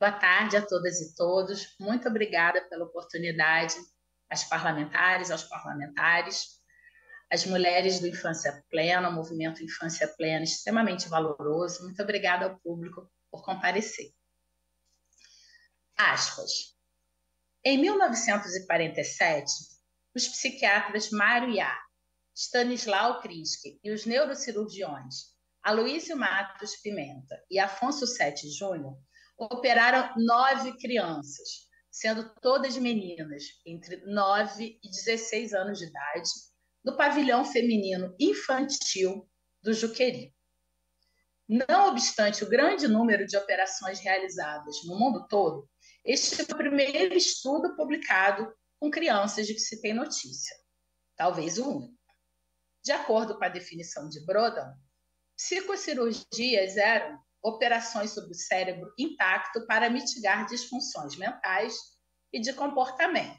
Boa tarde a todas e todos. Muito obrigada pela oportunidade, às parlamentares, aos parlamentares, às mulheres do Infância Plena, o movimento Infância Plena, extremamente valoroso. Muito obrigada ao público por comparecer. Aspas. Em 1947, os psiquiatras Mário Iá, Stanislau Krischke e os neurocirurgiões Aloísio Matos Pimenta e Afonso Sete Júnior operaram 9 crianças, sendo todas meninas, entre 9 e 16 anos de idade, no pavilhão feminino infantil do Juqueri. Não obstante o grande número de operações realizadas no mundo todo, este é o primeiro estudo publicado com crianças de que se tem notícia, talvez o único. De acordo com a definição de Brodan, psicocirurgias eram operações sobre o cérebro intacto para mitigar disfunções mentais e de comportamento.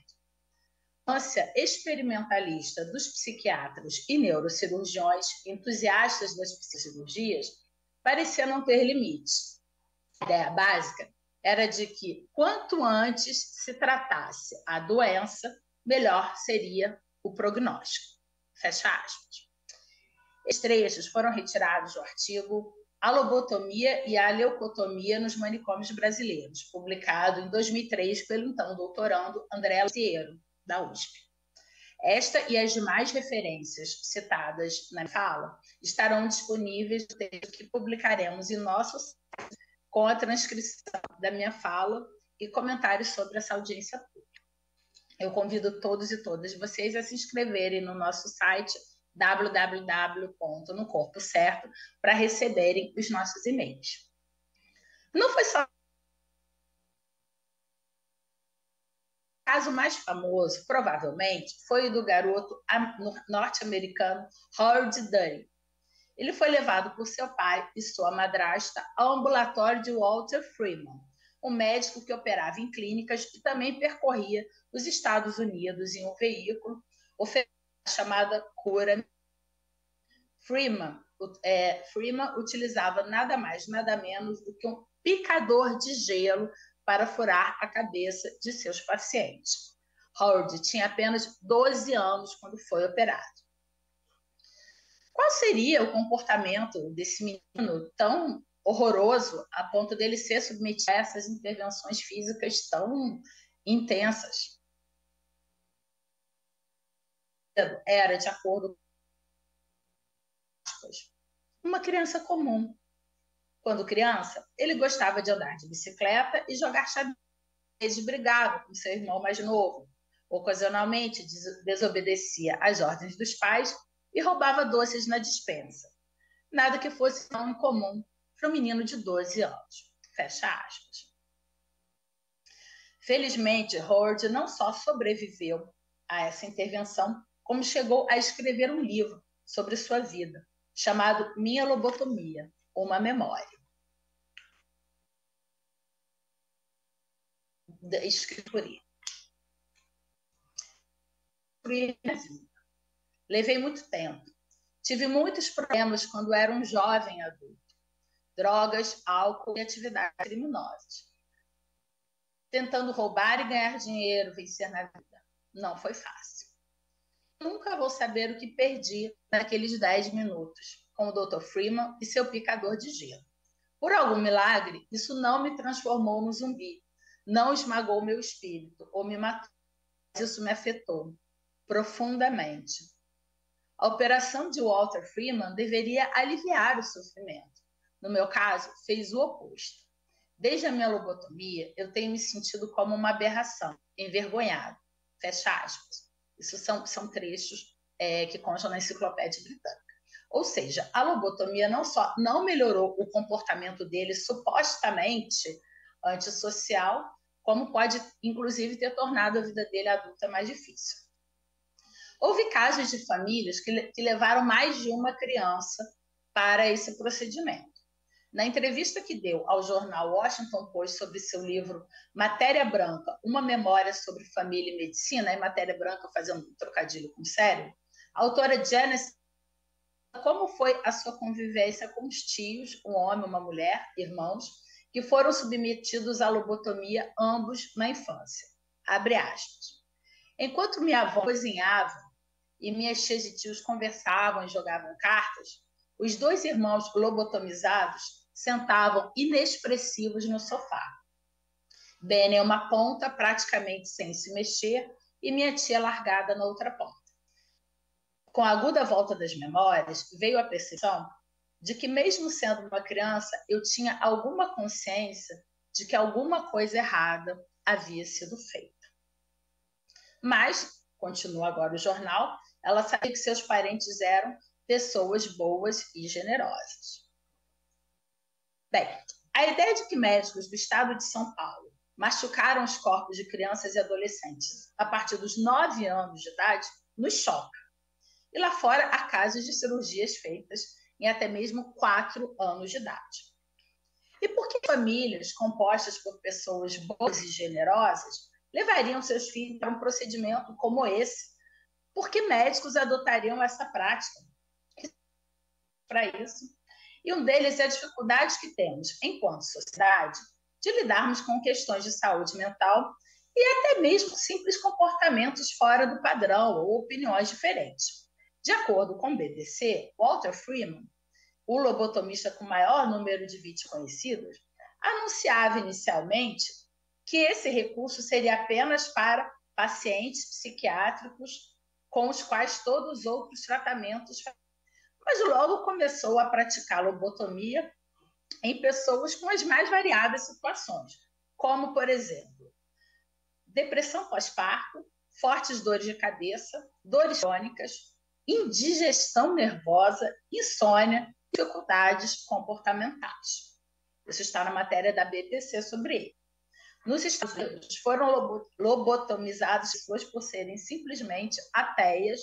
A ânsia experimentalista dos psiquiatras e neurocirurgiões entusiastas das psicocirurgias parecia não ter limites. A ideia básica era de que, quanto antes se tratasse a doença, melhor seria o prognóstico. Fecha aspas. Estes trechos foram retirados do artigo A Lobotomia e a Leucotomia nos Manicômios Brasileiros, publicado em 2003 pelo então doutorando André Luciero, da USP. Esta e as demais referências citadas na fala estarão disponíveis no texto que publicaremos em nosso site, com a transcrição da minha fala e comentários sobre essa audiência pública. Eu convido todos e todas vocês a se inscreverem no nosso site www.nocorpocerto para receberem os nossos e-mails. Não foi só. O caso mais famoso, provavelmente, foi o do garoto norte-americano Howard Dury. Ele foi levado por seu pai e sua madrasta ao ambulatório de Walter Freeman, um médico que operava em clínicas e também percorria os Estados Unidos em um veículo oferecendo a chamada cura. Freeman utilizava nada mais, nada menos do que um picador de gelo para furar a cabeça de seus pacientes. Howard tinha apenas 12 anos quando foi operado. Qual seria o comportamento desse menino tão horroroso a ponto dele ser submetido a essas intervenções físicas tão intensas? Era, de acordo com uma criança comum. Quando criança, ele gostava de andar de bicicleta e jogar xadrez, brigava com seu irmão mais novo. Ocasionalmente, desobedecia às ordens dos pais e roubava doces na despensa. Nada que fosse tão incomum para um menino de 12 anos. Fecha aspas. Felizmente, Howard não só sobreviveu a essa intervenção, como chegou a escrever um livro sobre sua vida, chamado Minha Lobotomia, uma memória. Escrito por ele. Levei muito tempo. Tive muitos problemas quando era um jovem adulto. Drogas, álcool e atividades criminosas. Tentando roubar e ganhar dinheiro, vencer na vida. Não foi fácil. Nunca vou saber o que perdi naqueles 10 minutos com o Dr. Freeman e seu picador de gelo. Por algum milagre, isso não me transformou no zumbi, não esmagou meu espírito ou me matou, mas isso me afetou profundamente. A operação de Walter Freeman deveria aliviar o sofrimento. No meu caso, fez o oposto. Desde a minha lobotomia, eu tenho me sentido como uma aberração, envergonhado. Fecha aspas. Isso são trechos que constam na Enciclopédia Britânica. Ou seja, a lobotomia não só não melhorou o comportamento dele supostamente antissocial, como pode, inclusive, ter tornado a vida dele adulta mais difícil. Houve casos de famílias que levaram mais de uma criança para esse procedimento. Na entrevista que deu ao jornal Washington Post sobre seu livro Matéria Branca, uma memória sobre família e medicina, e Matéria Branca fazendo um trocadilho com o cérebro, a autora Janice como foi a sua convivência com os tios, um homem, uma mulher, irmãos, que foram submetidos à lobotomia, ambos na infância. Abre aspas. Enquanto minha avó cozinhava e minhas tias e tios conversavam e jogavam cartas, os 2 irmãos lobotomizados sentavam inexpressivos no sofá. Ben em uma ponta, praticamente sem se mexer, e minha tia largada na outra ponta. Com a aguda volta das memórias, veio a percepção de que, mesmo sendo uma criança, eu tinha alguma consciência de que alguma coisa errada havia sido feita. Mas, continua agora o jornal, ela sabia que seus parentes eram pessoas boas e generosas. Bem, a ideia de que médicos do estado de São Paulo machucaram os corpos de crianças e adolescentes a partir dos 9 anos de idade nos choca. E lá fora há casos de cirurgias feitas em até mesmo 4 anos de idade. E por que famílias compostas por pessoas boas e generosas levariam seus filhos a um procedimento como esse? Por que médicos adotariam essa prática? Para isso. E um deles é a dificuldade que temos, enquanto sociedade, de lidarmos com questões de saúde mental e até mesmo simples comportamentos fora do padrão ou opiniões diferentes. De acordo com o BBC, Walter Freeman, o lobotomista com maior número de vítimas conhecidas, anunciava inicialmente que esse recurso seria apenas para pacientes psiquiátricos com os quais todos os outros tratamentos, mas logo começou a praticar lobotomia em pessoas com as mais variadas situações, como, por exemplo, depressão pós-parto, fortes dores de cabeça, dores crônicas, indigestão nervosa, insônia, dificuldades comportamentais. Isso está na matéria da BBC sobre ele. Nos Estados Unidos, foram lobotomizadas pessoas por serem simplesmente ateias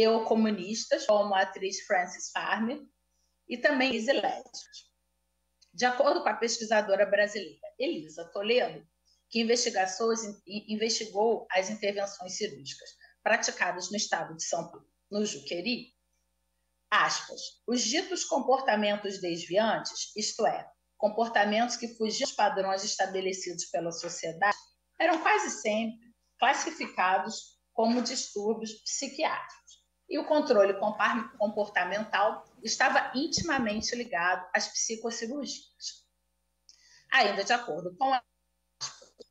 ou comunistas, como a atriz Frances Farmer, e também lésbicas. De acordo com a pesquisadora brasileira Elisa Toledo, que investigou as intervenções cirúrgicas praticadas no estado de São Paulo, no Juqueri, aspas, os ditos comportamentos desviantes, isto é, comportamentos que fugiam dos padrões estabelecidos pela sociedade, eram quase sempre classificados como distúrbios psiquiátricos. E o controle comportamental estava intimamente ligado às psicocirurgias. Ainda de acordo com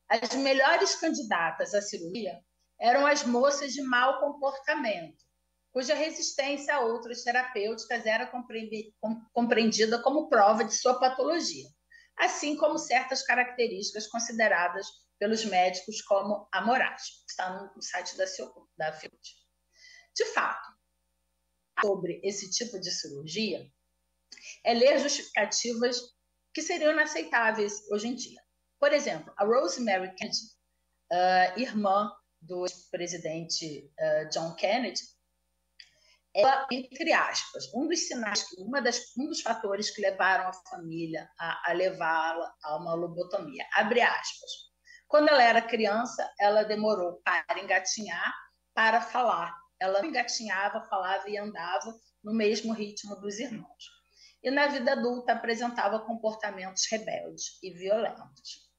as melhores candidatas à cirurgia eram as moças de mau comportamento, cuja resistência a outras terapêuticas era compreendida como prova de sua patologia, assim como certas características consideradas pelos médicos como amorais. Está no site da Field. De fato, sobre esse tipo de cirurgia é ler justificativas que seriam inaceitáveis hoje em dia. Por exemplo, a Rosemary Kennedy, irmã do presidente John Kennedy, ela, entre aspas, um dos fatores que levaram a família a levá-la a uma lobotomia, abre aspas. Quando ela era criança, ela demorou para engatinhar, para falar. Ela engatinhava, falava e andava no mesmo ritmo dos irmãos. E na vida adulta apresentava comportamentos rebeldes e violentos.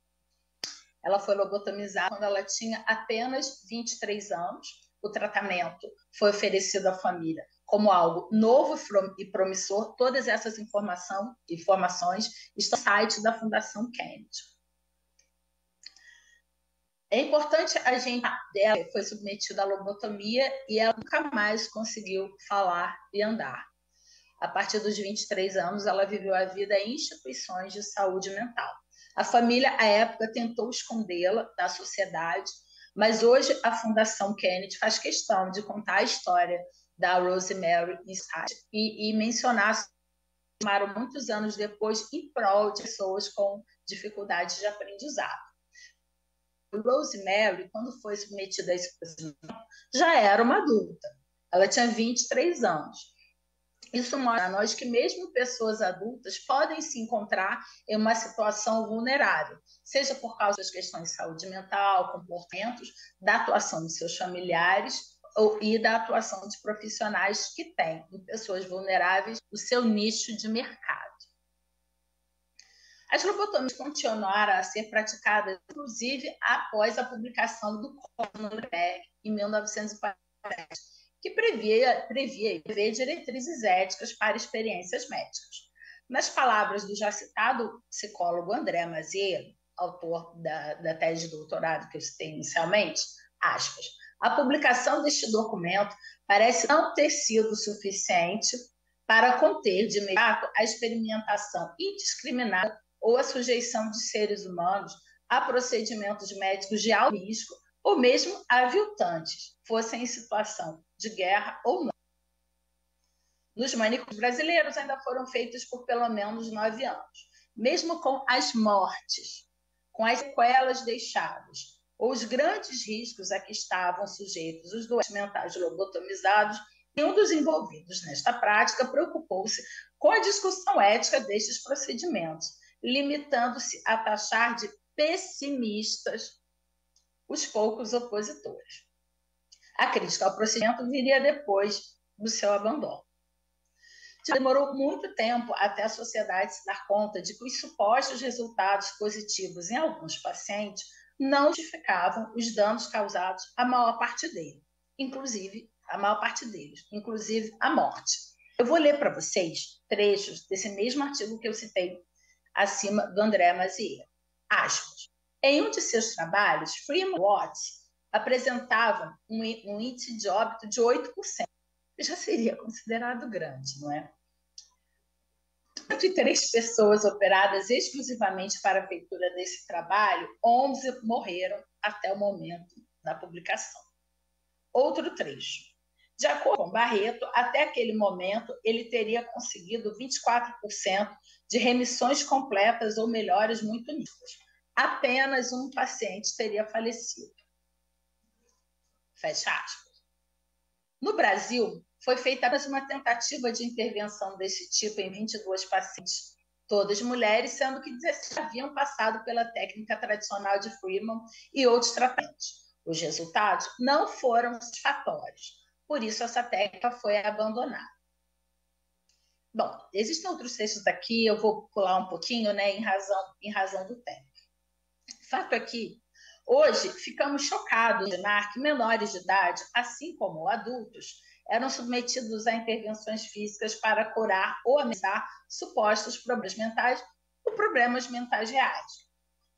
Ela foi lobotomizada quando ela tinha apenas 23 anos. O tratamento foi oferecido à família como algo novo e promissor. Todas essas informações estão no site da Fundação Kennedy. É importante a gente... Ela foi submetida à lobotomia e ela nunca mais conseguiu falar e andar. A partir dos 23 anos, ela viveu a vida em instituições de saúde mental. A família, à época, tentou escondê-la da sociedade, mas hoje a Fundação Kennedy faz questão de contar a história da Rosemary e mencionar que tomaram muitos anos depois em prol de pessoas com dificuldades de aprendizado. Rosemary, quando foi submetida a esse procedimento, já era uma adulta. Ela tinha 23 anos. Isso mostra a nós que mesmo pessoas adultas podem se encontrar em uma situação vulnerável, seja por causa das questões de saúde mental, comportamentos, da atuação de seus familiares e da atuação de profissionais que têm em pessoas vulneráveis o seu nicho de mercado. As lobotomias continuaram a ser praticadas, inclusive, após a publicação do Código Nuremberg, em 1947, que previa diretrizes éticas para experiências médicas. Nas palavras do já citado psicólogo André Maziero, autor da tese de doutorado que eu citei inicialmente, aspas, a publicação deste documento parece não ter sido suficiente para conter de imediato a experimentação indiscriminada ou a sujeição de seres humanos a procedimentos médicos de alto risco ou mesmo aviltantes, fossem em situação de guerra ou não. Nos manicômios brasileiros ainda foram feitos por pelo menos 9 anos, mesmo com as mortes, com as sequelas deixadas, ou os grandes riscos a que estavam sujeitos os doentes mentais lobotomizados, nenhum dos envolvidos nesta prática preocupou-se com a discussão ética destes procedimentos, limitando-se a taxar de pessimistas os poucos opositores. A crítica ao procedimento viria depois do seu abandono. Demorou muito tempo até a sociedade se dar conta de que os supostos resultados positivos em alguns pacientes não justificavam os danos causados à maior parte deles, inclusive a morte. Eu vou ler para vocês trechos desse mesmo artigo que eu citei acima do André Maziero. Aspas. Em um de seus trabalhos, Freeman e Watts apresentavam um índice de óbito de 8%. Já seria considerado grande, não é? 103 pessoas operadas exclusivamente para a feitura desse trabalho, 11 morreram até o momento da publicação. Outro trecho. De acordo com Barreto, até aquele momento, ele teria conseguido 24% de remissões completas ou melhores muito nítidas. Apenas um paciente teria falecido. Fecha aspas. No Brasil, foi feita uma tentativa de intervenção desse tipo em 22 pacientes, todas mulheres, sendo que 16 haviam passado pela técnica tradicional de Freeman e outros tratamentos. Os resultados não foram satisfatórios, por isso essa técnica foi abandonada. Bom, existem outros textos aqui, eu vou pular um pouquinho, né, em razão do tempo. Fato é que, hoje, ficamos chocados de imaginar que menores de idade, assim como adultos, eram submetidos a intervenções físicas para curar ou amenizar supostos problemas mentais ou problemas mentais reais.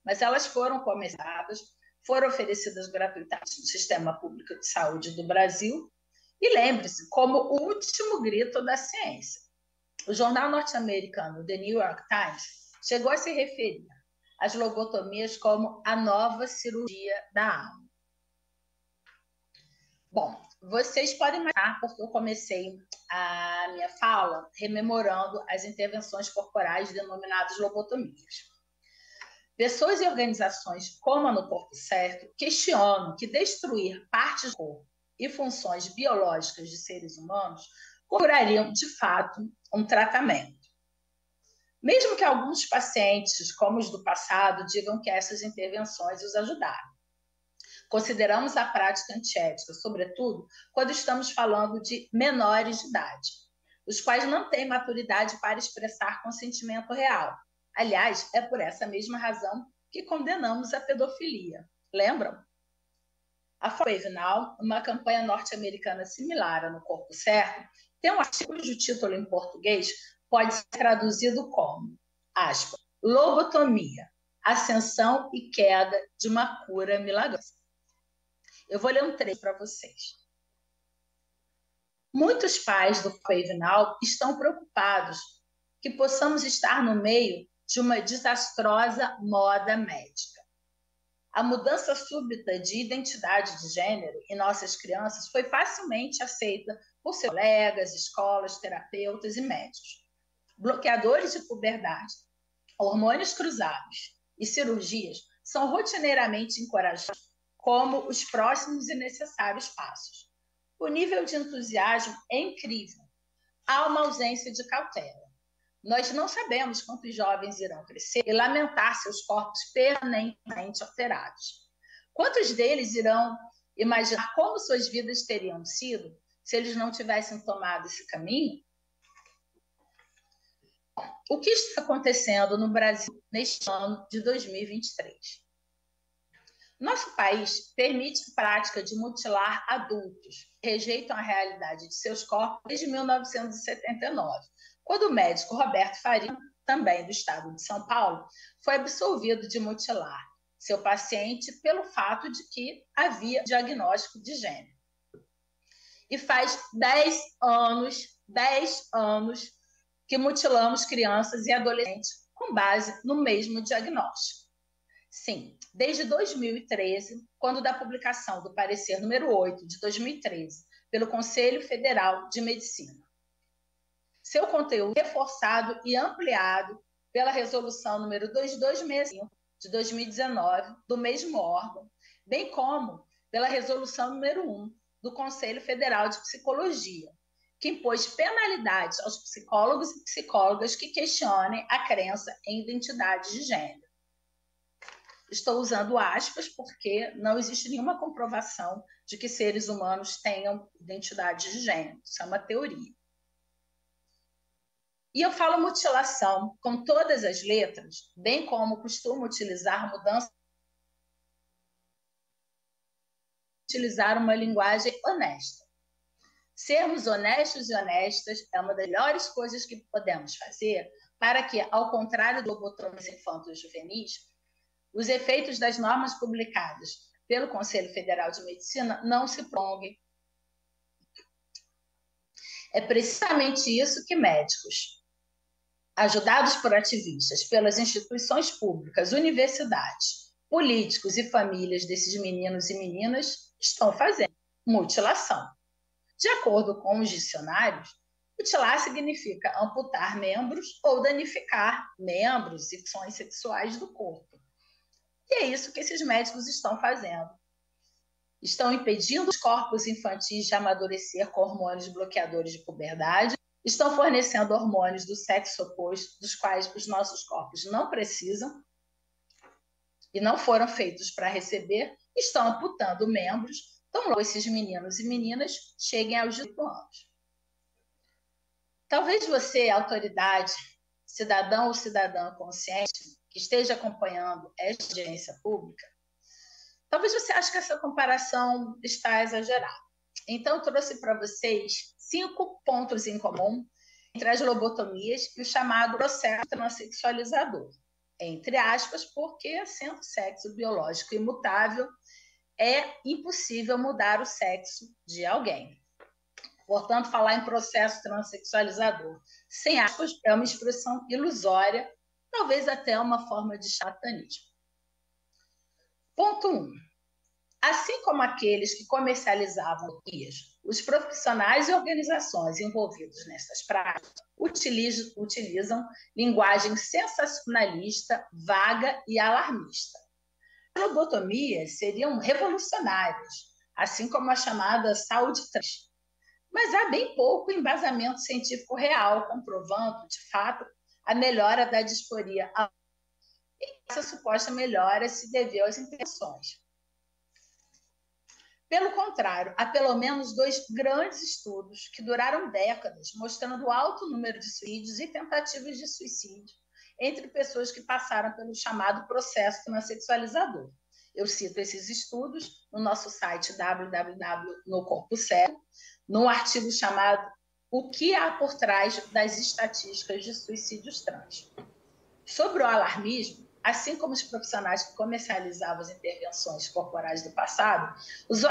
Mas elas foram comercializadas, foram oferecidas gratuitamente no Sistema Público de Saúde do Brasil e lembre-se, como o último grito da ciência. O jornal norte-americano The New York Times chegou a se referir às lobotomias como a nova cirurgia da alma. Bom, vocês podem imaginar, porque eu comecei a minha fala rememorando as intervenções corporais denominadas lobotomias. Pessoas e organizações, como a No Corpo Certo, questionam que destruir partes do corpo e funções biológicas de seres humanos curariam, de fato, um tratamento. Mesmo que alguns pacientes, como os do passado, digam que essas intervenções os ajudaram. Consideramos a prática antiética, sobretudo, quando estamos falando de menores de idade, os quais não têm maturidade para expressar consentimento real. Aliás, é por essa mesma razão que condenamos a pedofilia. Lembram? A Wave Now, uma campanha norte-americana similar a No Corpo Certo, tem um artigo cujo título em português pode ser traduzido como, aspas, lobotomia, ascensão e queda de uma cura milagrosa. Eu vou ler um trecho para vocês. Muitos pais do Wave Now estão preocupados que possamos estar no meio de uma desastrosa moda médica. A mudança súbita de identidade de gênero em nossas crianças foi facilmente aceita por seus colegas, escolas, terapeutas e médicos. Bloqueadores de puberdade, hormônios cruzados e cirurgias são rotineiramente encorajados como os próximos e necessários passos. O nível de entusiasmo é incrível. Há uma ausência de cautela. Nós não sabemos quantos jovens irão crescer e lamentar seus corpos permanentemente alterados. Quantos deles irão imaginar como suas vidas teriam sido se eles não tivessem tomado esse caminho? O que está acontecendo no Brasil neste ano de 2023? Nosso país permite a prática de mutilar adultos que rejeitam a realidade de seus corpos desde 1979, quando o médico Roberto Faria, também do estado de São Paulo, foi absolvido de mutilar seu paciente pelo fato de que havia diagnóstico de gênero. E faz 10 anos que mutilamos crianças e adolescentes com base no mesmo diagnóstico. Sim, desde 2013, quando da publicação do parecer número 8 de 2013, pelo Conselho Federal de Medicina. Seu conteúdo reforçado e ampliado pela resolução número 2265 de 2019, do mesmo órgão, bem como pela resolução número 1 do Conselho Federal de Psicologia, que impôs penalidades aos psicólogos e psicólogas que questionem a crença em identidade de gênero. Estou usando aspas porque não existe nenhuma comprovação de que seres humanos tenham identidade de gênero. Isso é uma teoria. E eu falo mutilação com todas as letras, bem como costumo utilizar mudança, utilizar uma linguagem honesta. Sermos honestos e honestas é uma das melhores coisas que podemos fazer para que, ao contrário do lobotomias infantos juvenis, os efeitos das normas publicadas pelo Conselho Federal de Medicina não se prolonguem. É precisamente isso que médicos, ajudados por ativistas, pelas instituições públicas, universidades, políticos e famílias desses meninos e meninas estão fazendo: mutilação. De acordo com os dicionários, mutilar significa amputar membros ou danificar membros e funções sexuais do corpo. E é isso que esses médicos estão fazendo. Estão impedindo os corpos infantis de amadurecer com hormônios bloqueadores de puberdade, estão fornecendo hormônios do sexo oposto, dos quais os nossos corpos não precisam e não foram feitos para receber, estão amputando membros, tão logo esses meninos e meninas cheguem aos 18 anos. Talvez você, autoridade, cidadão ou cidadã consciente, que esteja acompanhando esta audiência pública, talvez você ache que essa comparação está exagerada. Então, eu trouxe para vocês 5 pontos em comum entre as lobotomias e o chamado processo transexualizador. Entre aspas, porque, sendo sexo biológico imutável, é impossível mudar o sexo de alguém. Portanto, falar em processo transexualizador, sem aspas, é uma expressão ilusória, talvez até uma forma de charlatanismo. Ponto 1. Assim como aqueles que comercializavam os profissionais e organizações envolvidos nessas práticas utilizam linguagem sensacionalista, vaga e alarmista. As lobotomias seriam revolucionárias, assim como a chamada saúde trans. Mas há bem pouco embasamento científico real comprovando, de fato, a melhora da disforia. E essa suposta melhora se deveu às intenções. Pelo contrário, há pelo menos 2 grandes estudos que duraram décadas, mostrando o alto número de suicídios e tentativas de suicídio entre pessoas que passaram pelo chamado processo transexualizador. Eu cito esses estudos no nosso site www.nocorpocego, num artigo chamado O que há por trás das estatísticas de suicídios trans. Sobre o alarmismo, assim como os profissionais que comercializavam as intervenções corporais do passado, os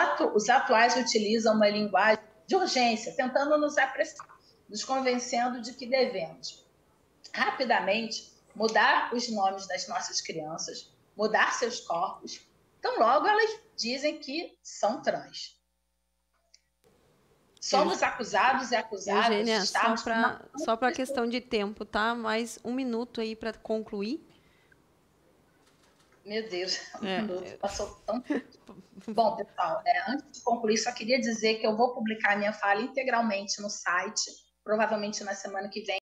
atuais utilizam uma linguagem de urgência, tentando nos apressar, nos convencendo de que devemos rapidamente mudar os nomes das nossas crianças, mudar seus corpos, então logo elas dizem que são trans. Somos acusados e acusadas. Eugênia, só para questão de tempo, tá? Mais 1 minuto aí para concluir. Meu Deus, passou tão... Bom, pessoal, antes de concluir, só queria dizer que eu vou publicar minha fala integralmente no site, provavelmente na semana que vem.